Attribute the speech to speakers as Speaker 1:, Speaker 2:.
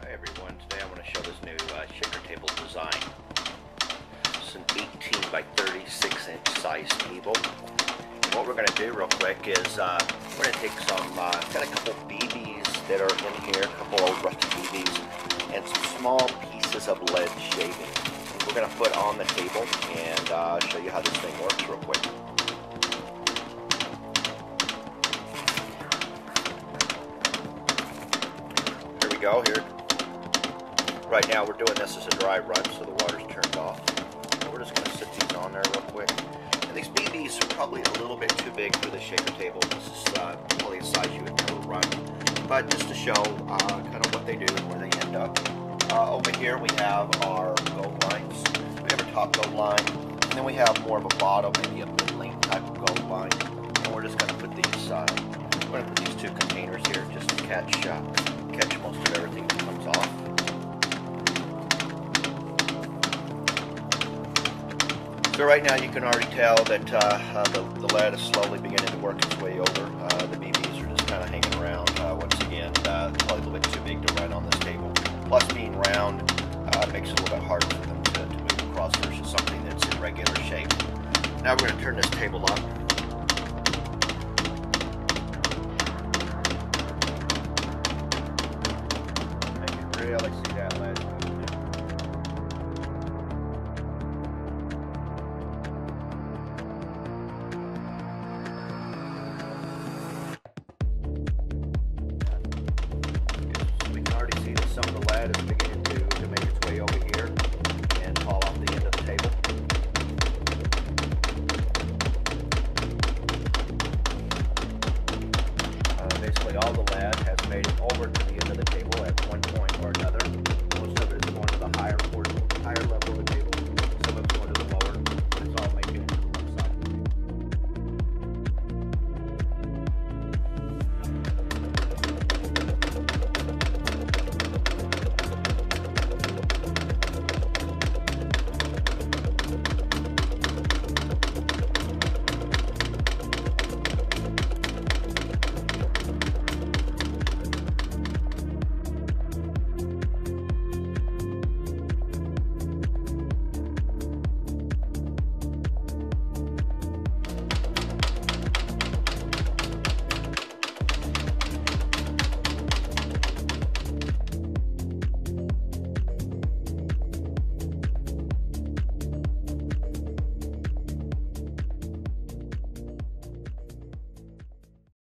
Speaker 1: Hi everyone, today I want to show this new shaker table design. It's an 18 by 36 inch size table. And what we're going to do real quick is we're going to take some, got a couple BBs that are in here, a couple old rusty BBs, and some small pieces of lead shaving. We're going to put on the table and show you how this thing works real quick. Here we go, here. Right now we're doing this as a dry run, so the water's turned off. We're just going to sit these on there real quick. And these BBs are probably a little bit too big for the shaker table. This is probably a size you would never run. But just to show kind of what they do and where they end up. Over here we have our gold lines. We have a top gold line, and then we have more of a bottom, maybe a middling type of gold line. And we're just going to put these, we're going to put these two containers here just to catch most of everything that comes off. So right now you can already tell that the lead is slowly beginning to work its way over. The BBs are just kind of hanging around. Once again, probably a little bit too big to run on this table. Plus being round makes it a little bit harder for them to move across versus something that's in regular shape. Now we're going to turn this table up. Make it really see that lead. We can already see that some of the lead is beginning